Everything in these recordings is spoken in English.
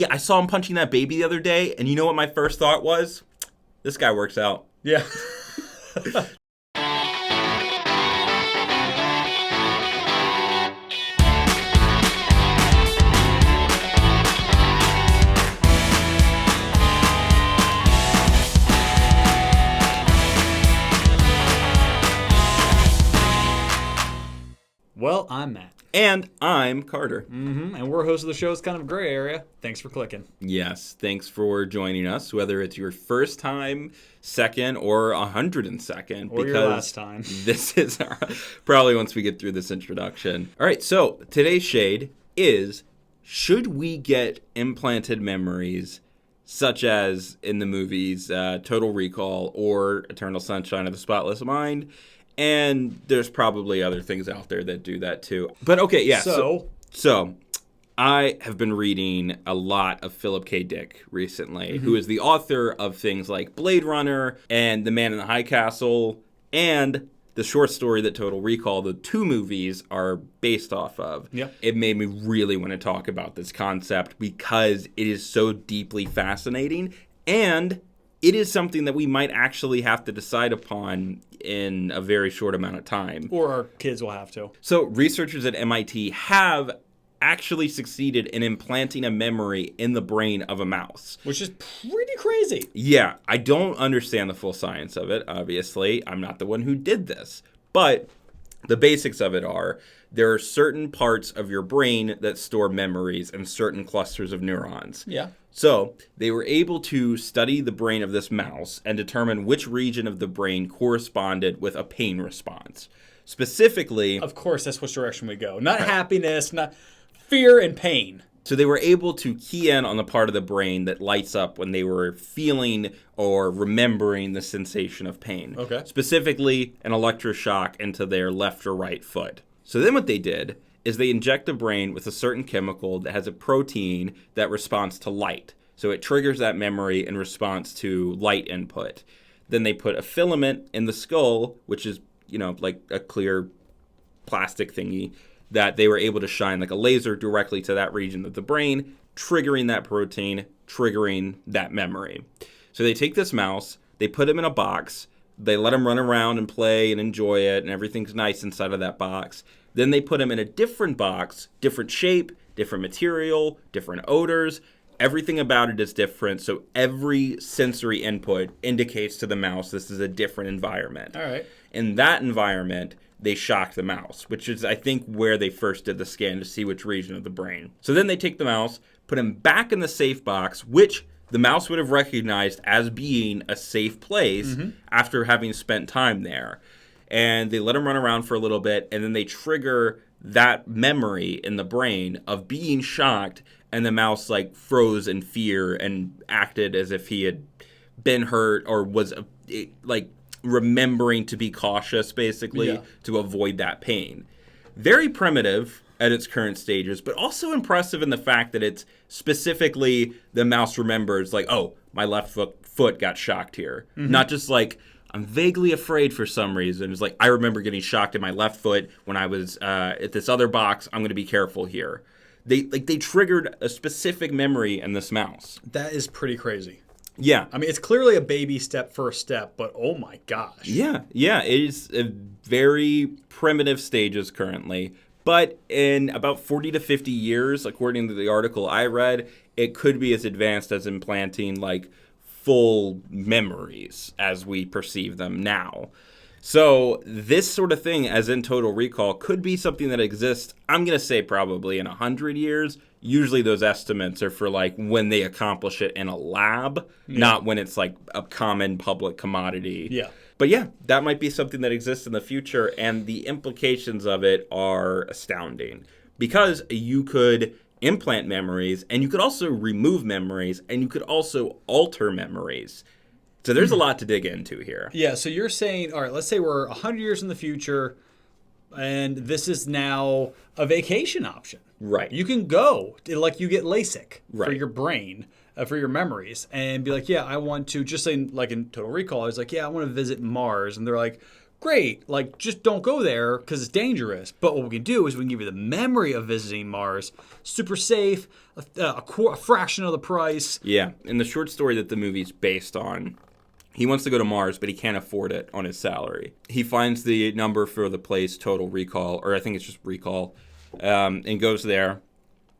Yeah, I saw him punching that baby the other day, and you know what my first thought was? This guy works out. Yeah. Well, I'm Matt. And I'm Carter. And we're hosts of the show's Kind of Gray Area. Thanks for clicking. Yes, thanks for joining us, whether it's your first time, second, or 102nd. Or your last time. This is probably once we get through this introduction. All right, so today's shade is, should we get implanted memories such as in the movies Total Recall or Eternal Sunshine of the Spotless Mind? And there's probably other things out there that do that too. But okay, yeah. So I have been reading a lot of Philip K. Dick recently, who is the author of things like Blade Runner and The Man in the High Castle and the short story that Total Recall, the two movies, are based off of. Yep. It made me really want to talk about this concept because it is so deeply fascinating, and it is something that we might actually have to decide upon in a very short amount of time. Or our kids will have to. So researchers at MIT have actually succeeded in implanting a memory in the brain of a mouse. Which is pretty crazy. Yeah, I don't understand the full science of it, obviously. I'm not the one who did this. But the basics of it are, there are certain parts of your brain that store memories and certain clusters of neurons. Yeah. So they were able to study the brain of this mouse and determine which region of the brain corresponded with a pain response. Specifically, Of course, that's which direction we go. Not happiness, not fear and pain. so they were able to key in on the part of the brain that lights up when they were feeling or remembering the sensation of pain. Okay. Specifically, an electroshock into their left or right foot. So then what they did is they inject the brain with a certain chemical that has a protein that responds to light. So it triggers that memory in response to light input. Then they put a filament in the skull, which is, like a clear plastic thingy, that they were able to shine like a laser directly to that region of the brain, triggering that protein, triggering that memory. So they take this mouse, they put him in a box, they let him run around and play and enjoy it, and everything's nice inside of that box. Then they put him in a different box, different shape, different material, different odors. Everything about it is different, so every sensory input indicates to the mouse this is a different environment. All right. In that environment, they shocked the mouse, which is, I think, where they first did the scan to see which region of the brain. So then they take the mouse, put him back in the safe box, which the mouse would have recognized as being a safe place after having spent time there. And they let him run around for a little bit, and then they trigger that memory in the brain of being shocked, and the mouse froze in fear and acted as if he had been hurt or was remembering to be cautious, basically, to avoid that pain. Very primitive at its current stages, but also impressive in the fact that it's specifically the mouse remembers, oh, my left foot got shocked here. Not just I'm vaguely afraid for some reason. It's I remember getting shocked in my left foot when I was at this other box. I'm going to be careful here. They triggered a specific memory in this mouse. That is pretty crazy. Yeah. I mean, it's clearly a baby step, first step, but oh my gosh. Yeah. It is a very primitive stages currently. But in about 40 to 50 years, according to the article I read, it could be as advanced as implanting full memories as we perceive them now. So this sort of thing, as in Total Recall, could be something that exists, I'm going to say probably in 100 years. Usually those estimates are for when they accomplish it in a lab, not when it's a common public commodity. Yeah. But yeah, that might be something that exists in the future, and the implications of it are astounding. Because you could implant memories, and you could also remove memories, and you could also alter memories. So there's a lot to dig into here. Yeah, so you're saying, all right, let's say we're 100 years in the future, and this is now a vacation option. Right. You can go, you get LASIK for Right. your brain, for your memories, and be I want to, just say, in Total Recall, I was yeah, I want to visit Mars. And they're great. Like, just don't go there because it's dangerous. But what we can do is we can give you the memory of visiting Mars. Super safe, a fraction of the price. Yeah, in the short story that the movie's based on, he wants to go to Mars, but he can't afford it on his salary. He finds the number for the place, Total Recall, or I think it's just Recall, and goes there.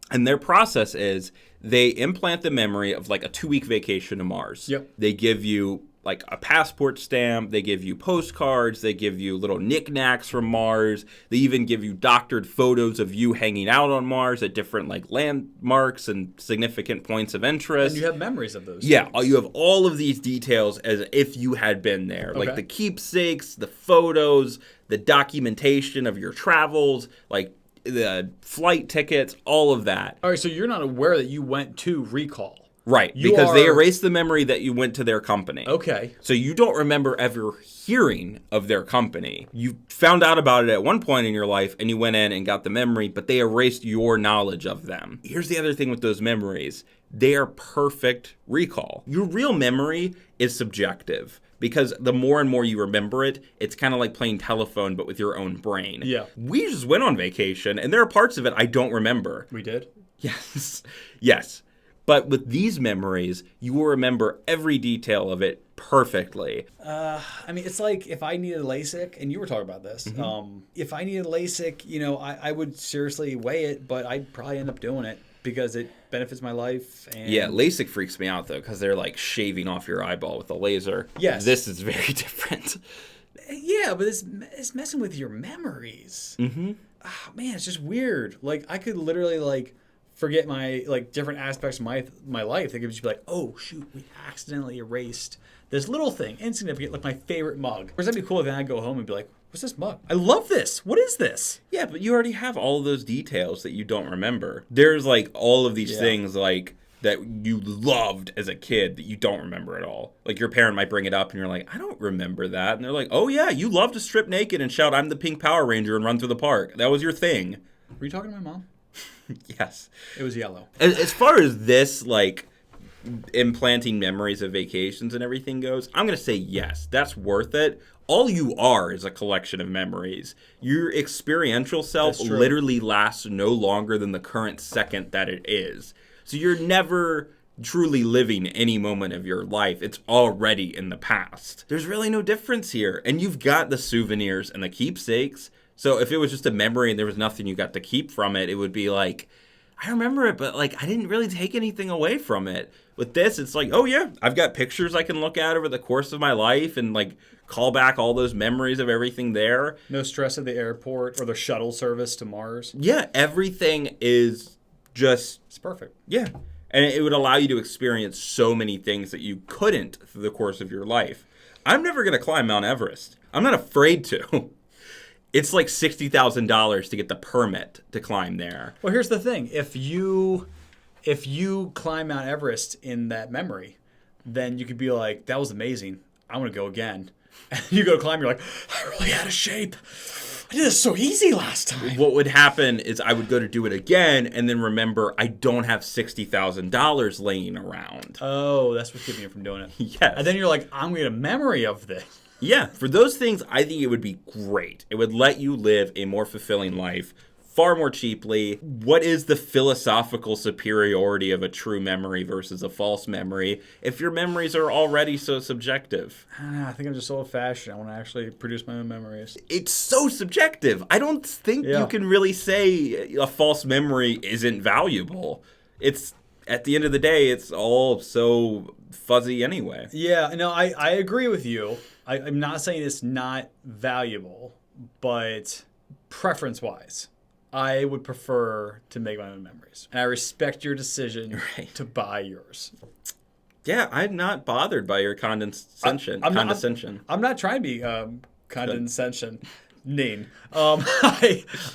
And their process is they implant the memory of like a 2-week vacation to Mars. Yep. They give you like a passport stamp. They give you postcards. They give you little knickknacks from Mars. They even give you doctored photos of you hanging out on Mars at different like landmarks and significant points of interest. And you have memories of those. Yeah, things. you have all of these details as if you had been there. Okay. Like the keepsakes, the photos, the documentation of your travels, like the flight tickets, all of that. All right, so you're not aware that you went to Recall. Right, because they erased the memory that you went to their company. Okay. So you don't remember ever hearing of their company. You found out about it at one point in your life and you went in and got the memory, but they erased your knowledge of them. Here's the other thing with those memories. They are perfect recall. Your real memory is subjective because the more and more you remember it, it's kind of like playing telephone but with your own brain. Yeah. We just went on vacation and there are parts of it I don't remember. We did? Yes. Yes. But with these memories, you will remember every detail of it perfectly. I mean, it's like if I needed LASIK, and you were talking about this, if I needed LASIK, you know, I would seriously weigh it, but I'd probably end up doing it because it benefits my life. And Yeah, LASIK freaks me out, though, because they're like shaving off your eyeball with a laser. Yes. This is very different. Yeah, but it's messing with your memories. Mm-hmm. Oh, man, it's just weird. Like, I could literally, like, forget my like different aspects of my life. They could just be like, oh shoot, we accidentally erased this little thing, insignificant, like my favorite mug. Or that'd be cool if then I'd go home and be like, what's this mug? I love this. What is this? Yeah, but you already have all of those details that you don't remember. There's like all of these things like that you loved as a kid that you don't remember at all. Like your parent might bring it up and you're like, I don't remember that. And they're like, oh yeah, you loved to strip naked and shout, I'm the pink Power Ranger and run through the park. That was your thing. Were you talking to my mom? Yes. It was yellow. As far as this, like, implanting memories of vacations and everything goes, I'm going to say yes. That's worth it. All you are is a collection of memories. Your experiential self literally lasts no longer than the current second that it is. So you're never truly living any moment of your life. It's already in the past. There's really no difference here. And you've got the souvenirs and the keepsakes. So if it was just a memory and there was nothing you got to keep from it, it would be like, I remember it, but like I didn't really take anything away from it. With this, it's like, oh yeah, I've got pictures I can look at over the course of my life and like call back all those memories of everything there. No stress at the airport or the shuttle service to Mars. Yeah, everything is just... It's perfect. Yeah. And it would allow you to experience so many things that you couldn't through the course of your life. I'm never going to climb Mount Everest. I'm not afraid to. It's like $60,000 to get the permit to climb there. Well, here's the thing. If you climb Mount Everest in that memory, then you could be like, that was amazing. I want to go again. And you go to climb, you're like, I really out of shape. I did this so easy last time. What would happen is I would go to do it again and then remember I don't have $60,000 laying around. Oh, that's what's keeping you from doing it. Yes. And then you're like, I'm going to get a memory of this. Yeah, for those things, I think it would be great. It would let you live a more fulfilling life far more cheaply. What is the philosophical superiority of a true memory versus a false memory if your memories are already so subjective? I don't know. I think I'm just old-fashioned. I want to actually produce my own memories. It's so subjective. I don't think you can really say a false memory isn't valuable. It's, at the end of the day, it's all so fuzzy anyway. Yeah, no, I agree with you. I'm not saying it's not valuable, but preference-wise, I would prefer to make my own memories. And I respect your decision to buy yours. Yeah, I'm not bothered by your condescension. I'm not trying to be condescension.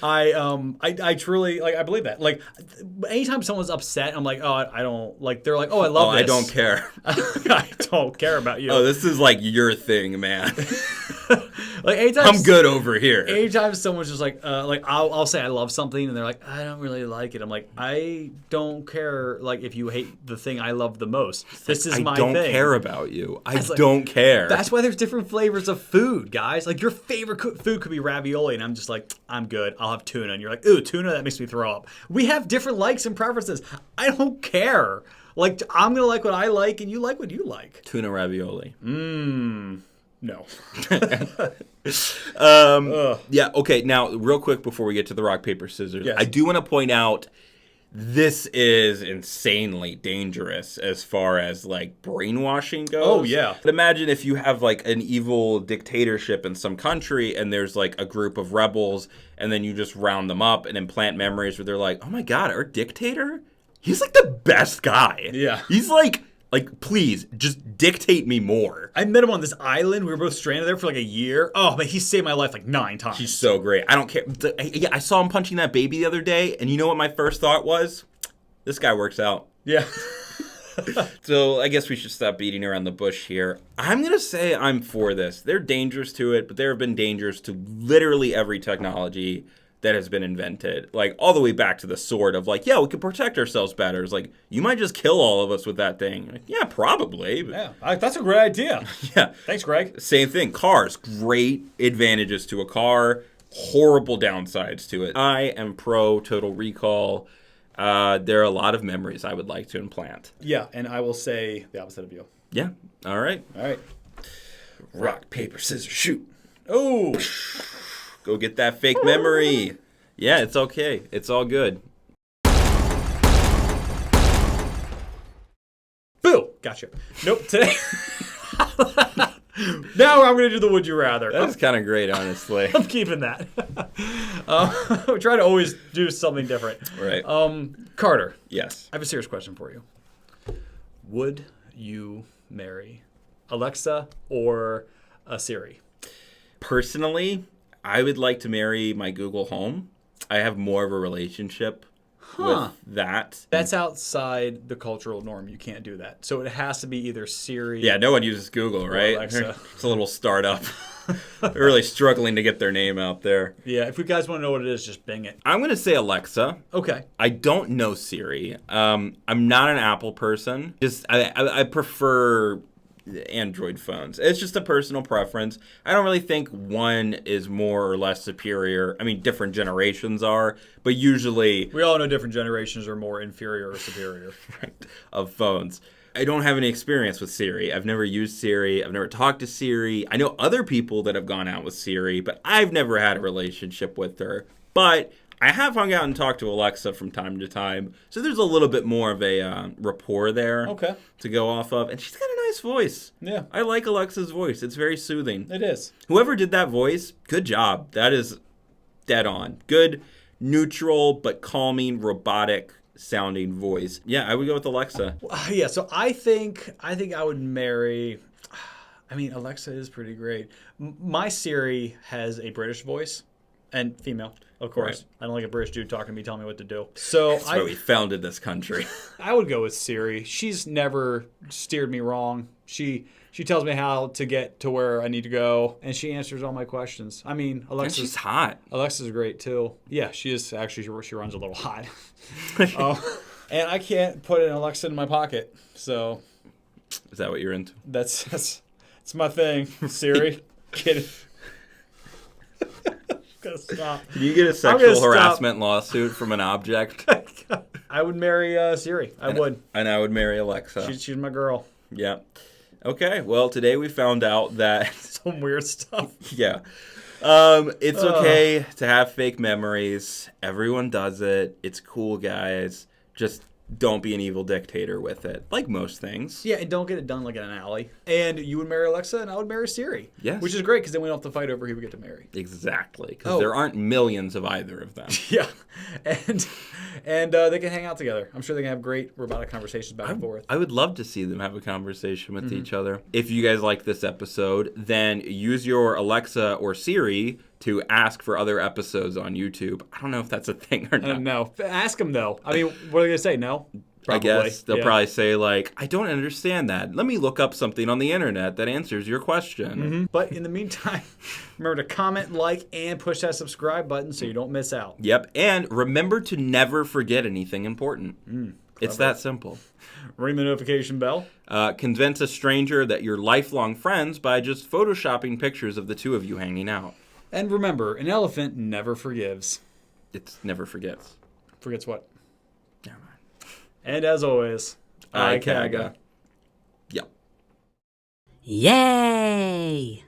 I truly like. I believe that. Like, anytime someone's upset, I'm like, oh, I don't like. They're like, oh, I love this. I don't care. I don't care about you. Oh, this is like your thing, man. Like anytime I'm good over here. Anytime someone's just like I'll say I love something and they're like, I don't really like it. I'm like, I don't care. Like if you hate the thing I love the most, this is my thing. I don't care about you. I don't care. That's why there's different flavors of food, guys. Like your favorite food could be ravioli, and I'm just like, I'm good. I'll have tuna, and you're like, ooh, tuna, that makes me throw up. We have different likes and preferences. I don't care. Like I'm gonna like what I like, and you like what you like. Tuna ravioli. No. Yeah, okay, now, real quick before we get to the rock, paper, scissors, Yes. I do want to point out this is insanely dangerous as far as, like, brainwashing goes. Oh, yeah. Imagine if you have, like, an evil dictatorship in some country and there's, like, a group of rebels and then you just round them up and implant memories where they're like, oh, my God, our dictator? He's, like, the best guy. Yeah. He's, like, please, just dictate me more. I met him on this island. We were both stranded there for like a year. Oh, man, he saved my life like 9 times. He's so great. I don't care. Yeah, I saw him punching that baby the other day, and you know what my first thought was? This guy works out. Yeah. So I guess we should stop beating around the bush here. I'm going to say I'm for this. There are dangers to it, but there have been dangers to literally every technology that has been invented, like all the way back to the sword of like, yeah, we could protect ourselves better. It's like, you might just kill all of us with that thing. Like, yeah, probably. Yeah, that's a great idea. Yeah. Thanks, Greg. Same thing. Cars, great advantages to a car, horrible downsides to it. I am pro Total Recall. There are a lot of memories I would like to implant. Yeah, and I will say the opposite of you. Yeah. All right. All right. Rock, paper, scissors, shoot. Oh. Go get that fake memory. Yeah, it's okay. It's all good. Boo! Gotcha. Nope, today. Now I'm going to do the Would You Rather. That was kind of great, honestly. I'm keeping that. We try to always do something different. Right. Carter. Yes. I have a serious question for you. Would you marry Alexa or a Siri? Personally, I would like to marry my Google Home. I have more of a relationship with that. That's outside the cultural norm. You can't do that. So it has to be either Siri. Yeah, no one uses Google, right? Alexa. It's a little startup. They're really struggling to get their name out there. Yeah, if you guys want to know what it is, just Bing it. I'm going to say Alexa. Okay. I don't know Siri. I'm not an Apple person. I prefer Android phones. It's just a personal preference. I don't really think one is more or less superior. I mean, different generations are, but usually We all know different generations are more inferior or superior. of phones. I don't have any experience with Siri. I've never used Siri. I've never talked to Siri. I know other people that have gone out with Siri, but I've never had a relationship with her. But I have hung out and talked to Alexa from time to time, so there's a little bit more of a rapport there to go off of. And she's got a nice voice. Yeah. I like Alexa's voice. It's very soothing. It is. Whoever did that voice, good job. That is dead on. Good, neutral, but calming, robotic sounding voice. Yeah, I would go with Alexa. Yeah, so I think I would marry. I mean, Alexa is pretty great. My Siri has a British voice and female, of course. Right. I don't like a British dude talking to me, telling me what to do. So That's why we founded this country. I would go with Siri. She's never steered me wrong. She tells me how to get to where I need to go, and she answers all my questions. I mean, And she's hot. Alexa's great too. Yeah, she is actually. She runs a little hot. And I can't put an Alexa in my pocket, so Is that what you're into? that's my thing. Siri, get it. Gotta stop. Can you get a sexual harassment lawsuit from an object? I would marry Siri. I would. And I would marry Alexa. She's my girl. Yeah. Okay, well, today we found out that... Some weird stuff. Yeah. It's okay to have fake memories. Everyone does it. It's cool, guys. Just don't be an evil dictator with it, like most things. Yeah, and don't get it done like in an alley. And you would marry Alexa, and I would marry Siri. Yes. Which is great, because then we don't have to fight over who we get to marry. Exactly, because there aren't millions of either of them. Yeah. And they can hang out together. I'm sure they can have great robotic conversations back and forth. I would love to see them have a conversation with each other. If you guys like this episode, then use your Alexa or Siri to ask for other episodes on YouTube. I don't know if that's a thing or not. No. Ask them, though. I mean, what are they going to say? No? Probably. I guess they'll probably say, like, I don't understand that. Let me look up something on the internet that answers your question. Mm-hmm. But in the meantime, remember to comment, like, and push that subscribe button so you don't miss out. Yep. And remember to never forget anything important. It's that simple. Ring the notification bell. Convince a stranger that you're lifelong friends by just photoshopping pictures of the two of you hanging out. And remember, an elephant never forgives. It never forgets. Forgets what? Never mind. And as always, IKAGA. Yep. Yay!